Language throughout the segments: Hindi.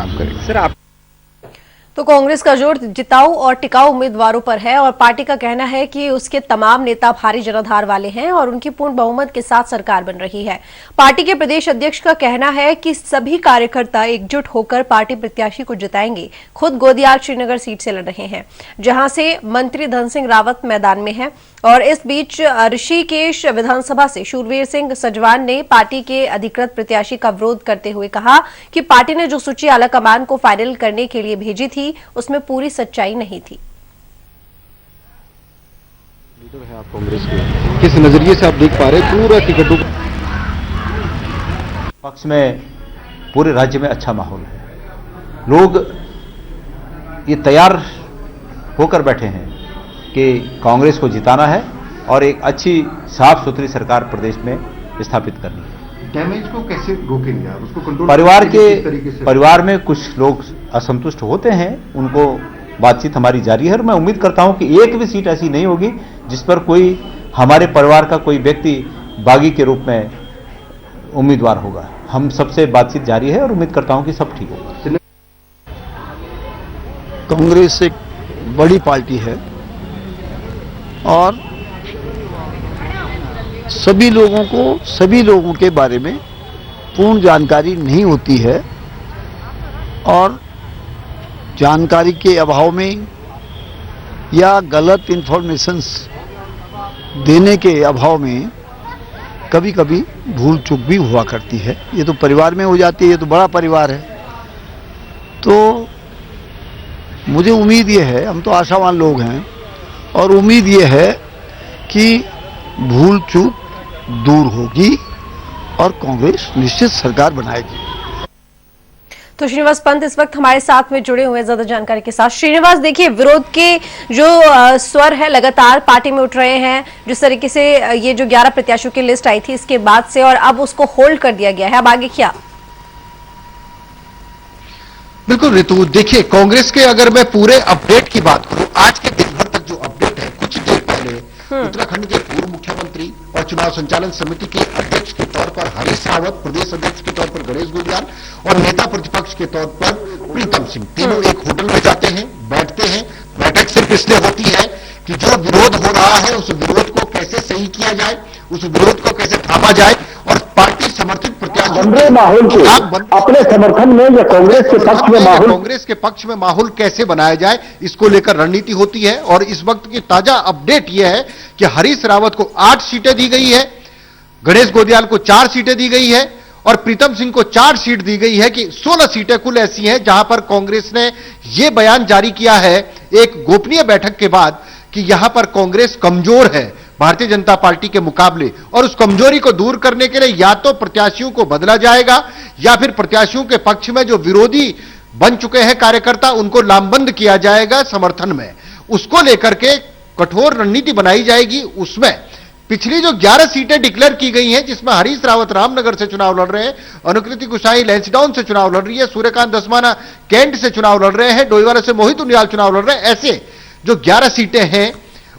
काम करेगा। सर आप तो कांग्रेस का जोर जिताऊ और टिकाऊ उम्मीदवारों पर है और पार्टी का कहना है कि उसके तमाम नेता भारी जनाधार वाले हैं और उनकी पूर्ण बहुमत के साथ सरकार बन रही है। पार्टी के प्रदेश अध्यक्ष का कहना है कि सभी कार्यकर्ता एकजुट होकर पार्टी प्रत्याशी को जिताएंगे। खुद गोदियाल श्रीनगर सीट से लड़ रहे हैं, जहां से मंत्री धन सिंह रावत मैदान में है। और इस बीच ऋषिकेश विधानसभा से शूरवीर सिंह सजवान ने पार्टी के अधिकृत प्रत्याशी का विरोध करते हुए कहा कि पार्टी ने जो सूची आलाकमान को फाइनल करने के लिए भेजी थी उसमें पूरी सच्चाई नहीं थी। लीडर है आप कांग्रेस के, किस नजरिए से आप देख पा रहे हैं पूरा टिकटों पक्ष में पूरे राज्य में अच्छा माहौल है। लोग ये तैयार होकर बैठे हैं कि कांग्रेस को जिताना है और एक अच्छी साफ सुथरी सरकार प्रदेश में स्थापित करनी है। डैमेज को कैसे रोकेंगे आप, उसको कंट्रोल परिवार में कुछ लोग असंतुष्ट होते हैं, उनको बातचीत हमारी जारी है और मैं उम्मीद करता हूं कि एक भी सीट ऐसी नहीं होगी जिस पर कोई हमारे परिवार का कोई व्यक्ति बागी के रूप में उम्मीदवार होगा। हम सबसे बातचीत जारी है और उम्मीद करता हूं कि सब ठीक होगा। कांग्रेस एक बड़ी पार्टी है और सभी लोगों के बारे में पूर्ण जानकारी नहीं होती है और जानकारी के अभाव में या गलत इंफॉर्मेशंस देने के अभाव में कभी कभी भूल चूक भी हुआ करती है। ये तो परिवार में हो जाती है, ये तो बड़ा परिवार है। तो मुझे उम्मीद ये है, हम तो आशावान लोग हैं और उम्मीद ये है कि भूल चूक दूर होगी और कांग्रेस निश्चित सरकार बनाएगी। तो श्रीनिवास पंत इस वक्त हमारे साथ में जुड़े हुए ज्यादा जानकारी के साथ। श्रीनिवास, देखिए विरोध के जो स्वर है लगातार पार्टी में उठ रहे हैं, जिस तरीके से ये जो 11 प्रत्याशियों की लिस्ट आई थी इसके बाद से, और अब उसको होल्ड कर दिया गया है, अब आगे क्या? बिल्कुल रितु, देखिए कांग्रेस के अगर मैं पूरे अपडेट की बात करूं, आज के दिन भर तक जो अपडेट है, कुछ देर पहले उत्तराखंड के पूर्व मुख्यमंत्री और चुनाव संचालन समिति के अध्यक्ष के तौर पर हरीश रावत, प्रदेश अध्यक्ष के तौर पर गणेश गुजराल और नेता प्रतिपक्ष के तौर पर प्रीतम सिंह, तीनों एक होटल में जाते हैं, बैठते हैं। बैठक सिर्फ इसलिए होती है कि जो विरोध हो रहा है उस विरोध को कैसे सही किया जाए, उस विरोध को कैसे थामा जाए और पार्टी समर्थित प्रत्याशी माहौल को अपने समर्थन में या कांग्रेस के पक्ष में माहौल कैसे बनाया जाए, इसको लेकर रणनीति होती है। और इस वक्त की ताजा अपडेट यह है कि हरीश रावत को 8 सीटें दी गई है, गणेश गोदियाल को 4 सीटें दी गई है और प्रीतम सिंह को 4 सीट दी गई है कि 16 सीटें कुल ऐसी हैं जहां पर कांग्रेस ने यह बयान जारी किया है एक गोपनीय बैठक के बाद कि यहां पर कांग्रेस कमजोर है भारतीय जनता पार्टी के मुकाबले, और उस कमजोरी को दूर करने के लिए या तो प्रत्याशियों को बदला जाएगा या फिर प्रत्याशियों के पक्ष में जो विरोधी बन चुके हैं कार्यकर्ता उनको लामबंद किया जाएगा समर्थन में। उसको लेकर के कठोर रणनीति बनाई जाएगी। उसमें पिछली जो 11 सीटें डिक्लेयर की गई हैं, जिसमें हरीश रावत रामनगर से चुनाव लड़ रहे हैं, अनुकृति गुसाई लैंसडाउन से चुनाव लड़ रही है, सूर्यकांत धस्माना कैंट से चुनाव लड़ रहे हैं, डोईवाला से मोहित उनियाल चुनाव लड़ रहे हैं। ऐसे जो 11 सीटें हैं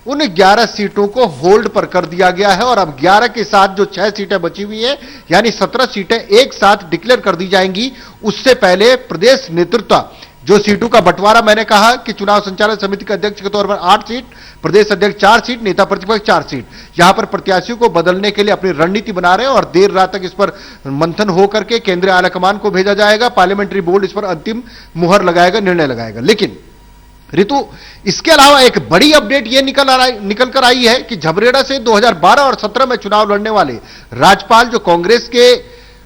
उन 11 सीटों को होल्ड पर कर दिया गया है और अब 11 के साथ जो 6 सीटें बची हुई हैं यानी 17 सीटें एक साथ डिक्लेयर कर दी जाएंगी। उससे पहले प्रदेश नेतृत्व जो सीटों का बंटवारा, मैंने कहा कि चुनाव संचालन समिति के अध्यक्ष के तौर पर 8 सीट, प्रदेश अध्यक्ष 4 सीट, नेता प्रतिपक्ष 4 सीट, यहां पर प्रत्याशियों को बदलने के लिए अपनी रणनीति बना रहे हैं और देर रात तक इस पर मंथन होकर के केंद्रीय आलाकमान को भेजा जाएगा। पार्लियामेंट्री बोर्ड इस पर अंतिम मुहर लगाएगा, निर्णय लगाएगा। लेकिन रितु, इसके अलावा एक बड़ी अपडेट यह निकल कर आई है कि झबरेड़ा से 2012 और 17 में चुनाव लड़ने वाले राजपाल जो कांग्रेस के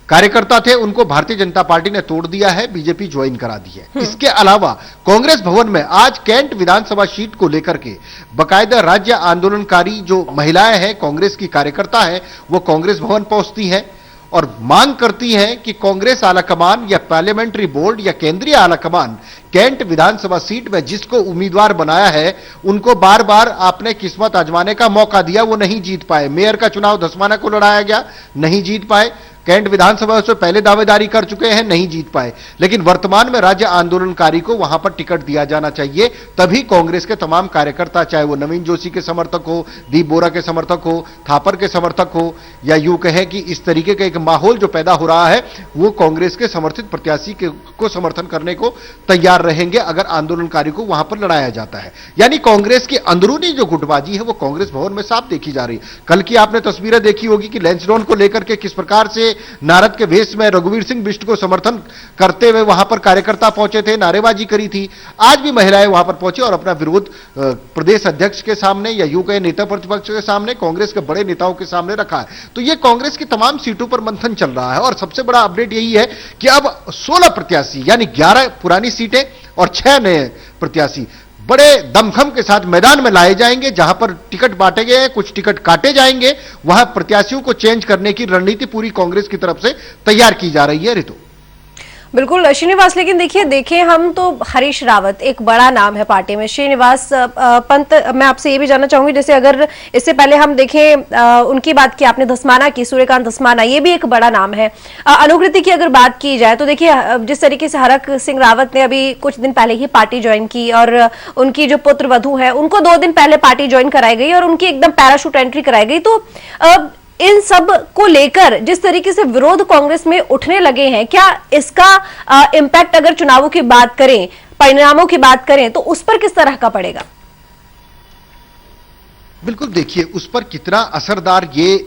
कार्यकर्ता थे उनको भारतीय जनता पार्टी ने तोड़ दिया है, बीजेपी ज्वाइन करा दी है। इसके अलावा कांग्रेस भवन में आज कैंट विधानसभा सीट को लेकर के बाकायदा राज्य आंदोलनकारी जो महिलाएं हैं, कांग्रेस की कार्यकर्ता है, वो कांग्रेस भवन पहुंचती है और मांग करती हैं कि कांग्रेस आलाकमान या पार्लियामेंट्री बोर्ड या केंद्रीय आलाकमान कैंट विधानसभा सीट में जिसको उम्मीदवार बनाया है उनको बार बार आपने किस्मत आजमाने का मौका दिया, वो नहीं जीत पाए। मेयर का चुनाव धस्माना को लड़ाया गया, नहीं जीत पाए। कैंट विधानसभा से पहले दावेदारी कर चुके हैं, नहीं जीत पाए, लेकिन वर्तमान में राज्य आंदोलनकारी को वहां पर टिकट दिया जाना चाहिए। तभी कांग्रेस के तमाम कार्यकर्ता, चाहे वो नवीन जोशी के समर्थक हो, दीप बोरा के समर्थक हो, थापर के समर्थक हो, या यूं कहें कि इस तरीके का एक माहौल जो पैदा हो रहा है, वो कांग्रेस के समर्थित प्रत्याशी को समर्थन करने को तैयार रहेंगे अगर आंदोलनकारी को वहां पर लड़ाया जाता है। यानी कांग्रेस की अंदरूनी जो गुटबाजी है वो कांग्रेस भवन में साफ देखी जा रही है। कल की आपने तस्वीरें देखी होगी कि लैंसडॉन को लेकर के किस प्रकार से नारद के वेश में रघुवीर सिंह बिष्ट को समर्थन करते हुए वहां पर कार्यकर्ता पहुंचे थे, नारेबाजी करी थी। आज भी महिलाएं वहां पर पहुंची और अपना विरोध प्रदेश अध्यक्ष के सामने या यूं कहे नेता प्रतिपक्ष के सामने, कांग्रेस के बड़े नेताओं के सामने रखा है। तो यह कांग्रेस की तमाम सीटों पर मंथन चल रहा है और सबसे बड़ा अपडेट यही है कि अब 16 प्रत्याशी यानी 11 पुरानी सीटें और 6 नए प्रत्याशी बड़े दमखम के साथ मैदान में लाए जाएंगे। जहां पर टिकट बांटे गए हैं, कुछ टिकट काटे जाएंगे, वहां प्रत्याशियों को चेंज करने की रणनीति पूरी कांग्रेस की तरफ से तैयार की जा रही है। ऋतु बिल्कुल श्रीनिवास, लेकिन देखें हम तो हरीश रावत एक बड़ा नाम है पार्टी में। श्रीनिवास पंत, मैं आपसे ये भी जानना चाहूंगी, जैसे अगर इससे पहले हम देखें उनकी बात की आपने, धस्माना की, सूर्यकांत धस्माना, ये भी एक बड़ा नाम है। अनुकृति की अगर बात की जाए तो देखिए जिस तरीके से हरक सिंह रावत ने अभी कुछ दिन पहले ही पार्टी ज्वाइन की और उनकी जो पुत्र वधू है उनको 2 दिन पहले पार्टी ज्वाइन कराई गई और उनकी एकदम पैराशूट एंट्री कराई गई। तो इन सब को लेकर जिस तरीके से विरोध कांग्रेस में उठने लगे हैं, क्या इसका इम्पैक्ट अगर चुनावों की बात करें, परिणामों की बात करें, तो उस पर किस तरह का पड़ेगा? बिल्कुल, देखिए उस पर कितना असरदार ये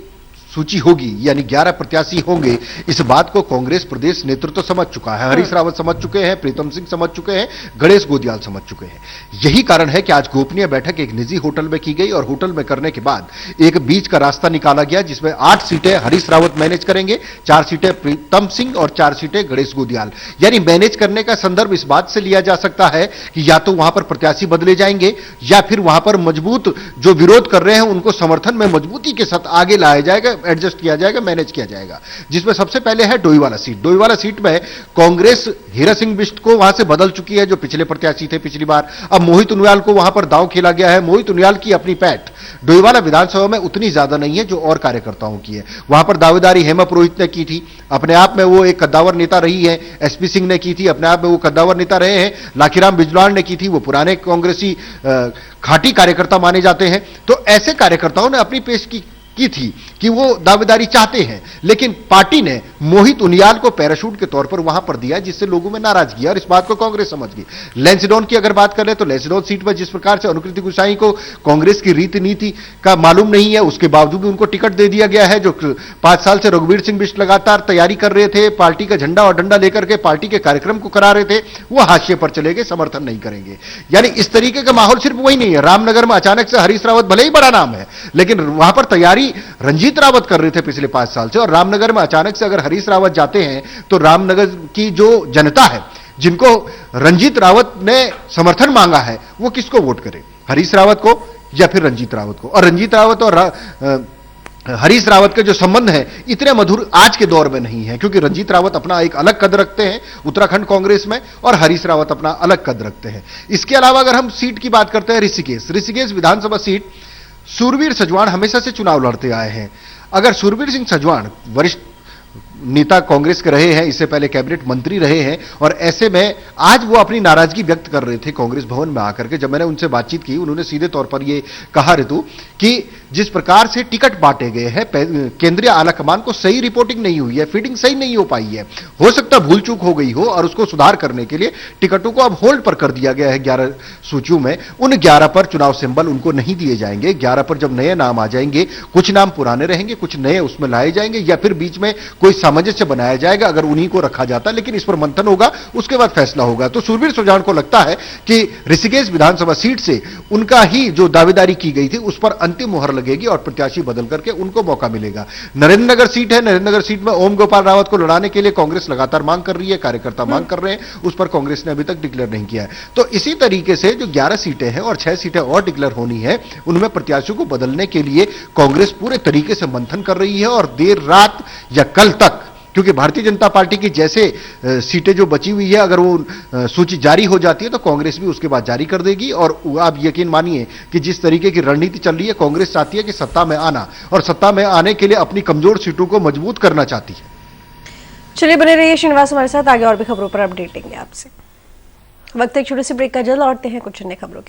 सूची होगी, यानी 11 प्रत्याशी होंगे, इस बात को कांग्रेस प्रदेश नेतृत्व समझ चुका है। हरीश रावत समझ चुके हैं, प्रीतम सिंह समझ चुके हैं, गणेश गोदियाल समझ चुके हैं। यही कारण है कि आज गोपनीय बैठक एक निजी होटल में की गई और होटल में करने के बाद एक बीच का रास्ता निकाला गया जिसमें 8 सीटें हरीश रावत मैनेज करेंगे, 4 सीटें प्रीतम सिंह और 4 सीटें गणेश गोदियाल। यानी मैनेज करने का संदर्भ इस बात से लिया जा सकता है कि या तो वहां पर प्रत्याशी बदले जाएंगे या फिर वहां पर मजबूत जो विरोध कर रहे हैं उनको समर्थन में मजबूती के साथ आगे लाया जाएगा, एडजस्ट किया जाएगा, मैनेज किया जाएगा। जिसमें सबसे पहले है डोईवाला सीट। डोईवाला सीट में कांग्रेस हीरा सिंह बिष्ट को वहां से बदल चुकी है, जो पिछले प्रत्याशी थे पिछली बार। अब मोहित उनियाल को वहां पर दांव खेला गया है। मोहित उनियाल की अपनी पैठ डोईवाला विधानसभा में उतनी ज्यादा नहीं है जो और कार्यकर्ताओं की है। वहां पर दावेदारी हेमा पुरोहित ने की थी, अपने आप में वो एक कद्दावर नेता रही है। एसपी सिंह ने की थी, अपने आप में वो कद्दावर नेता रहे हैं। लाखीराम बिजलान ने की थी, वो पुराने कांग्रेसी खाटी कार्यकर्ता माने जाते हैं। तो ऐसे कार्यकर्ताओं ने अपनी पेश की थी कि वो दावेदारी चाहते हैं, लेकिन पार्टी ने मोहित उनियाल को पैराशूट के तौर पर वहां पर दिया, जिससे लोगों में नाराजगी और इस बात को कांग्रेस समझ गई। लैंसडॉन की अगर बात करें तो लैंसडॉन सीट पर जिस प्रकार से अनुकृति गुसाई को कांग्रेस की रीति नीति का मालूम नहीं है, उसके बावजूद भी उनको टिकट दे दिया गया है। जो 5 साल से रघुवीर सिंह बिष्ट लगातार तैयारी कर रहे थे, पार्टी का झंडा और डंडा लेकर के पार्टी के कार्यक्रम को करा रहे थे, वो हाशिए पर चले गए, समर्थन नहीं करेंगे। यानी इस तरीके का माहौल सिर्फ वही नहीं है। रामनगर में अचानक से हरीश रावत भले ही बड़ा नाम है, लेकिन वहां पर तैयारी रंजीत रावत कर रहे थे पिछले 5 साल से, और रामनगर में अचानक से अगर हरीश रावत जाते हैं तो रामनगर की जो जनता है, जिनको रंजीत रावत ने समर्थन मांगा है, वो किसको वोट करे, हरीश रावत को या फिर रंजीत रावत को। और रंजीत रावत और हरीश रावत के जो संबंध है इतने मधुर आज के दौर में नहीं है, क्योंकि रंजीत रावत अपना एक अलग कद रखते हैं उत्तराखंड कांग्रेस में और हरीश रावत अपना अलग कद रखते हैं। इसके अलावा अगर हम सीट की बात करते हैं, ऋषिकेश विधानसभा सीट, सूरवीर सजवाण हमेशा से चुनाव लड़ते आए हैं। अगर सूरवीर सिंह सजवाण वरिष्ठ नेता कांग्रेस के रहे हैं, इससे पहले कैबिनेट मंत्री रहे हैं, और ऐसे में आज वो अपनी नाराजगी व्यक्त कर रहे थे कांग्रेस भवन में आकर के। जब मैंने उनसे बातचीत की, उन्होंने सीधे तौर पर ये कहा ऋतु कि जिस प्रकार से टिकट बांटे गए हैं, केंद्रीय आला कमान को सही रिपोर्टिंग नहीं हुई है, फीडिंग सही नहीं हो पाई है, हो सकता भूल चूक हो गई हो, और उसको सुधार करने के लिए टिकटों को अब होल्ड पर कर दिया गया है 11 सूचियों में। उन 11 पर चुनाव सिंबल उनको नहीं दिए जाएंगे। 11 पर जब नए नाम आ जाएंगे, कुछ नाम पुराने रहेंगे, कुछ नए उसमें लाए जाएंगे, या फिर बीच में कोई सामंजस्य बनाया जाएगा अगर उन्हीं को रखा जाता, लेकिन इस पर मंथन होगा, उसके बाद फैसला होगा। तो सूरवीर सजवाण को लगता है कि ऋषिकेश विधानसभा सीट से उनका ही जो दावेदारी की गई थी उस पर अंतिम मुहर लगेगी और प्रत्याशी बदल करके उनको मौका मिलेगा। नरेंद्रनगर सीट है, नरेंद्रनगर सीट में ओम गोपाल रावत को लड़ाने के लिए कांग्रेस लगातार मांग कर रही है, कार्यकर्ता मांग कर रहे हैं, उस पर कांग्रेस ने अभी तक डिक्लेयर नहीं किया है। तो इसी तरीके से जो 11 सीटें हैं और 6 सीटें और डिक्लेयर होनी है, उनमें प्रत्याशियों को बदलने के लिए कांग्रेस पूरे तरीके से मंथन कर रही है। और देर रात या कल तक, क्योंकि भारतीय जनता पार्टी की जैसे सीटें जो बची हुई है, अगर वो सूची जारी हो जाती है तो कांग्रेस भी उसके बाद जारी कर देगी। और आप यकीन मानिए कि जिस तरीके की रणनीति चल रही है, कांग्रेस चाहती है कि सत्ता में आना, और सत्ता में आने के लिए अपनी कमजोर सीटों को मजबूत करना चाहती है। चलिए बने रहिए श्रीनिवास हमारे साथ, आगे और भी खबरों पर अपडेट देंगे आपसे। वक्त एक छोटे से ब्रेक का, जल्द लौटते हैं कुछ अन्य खबरों के साथ।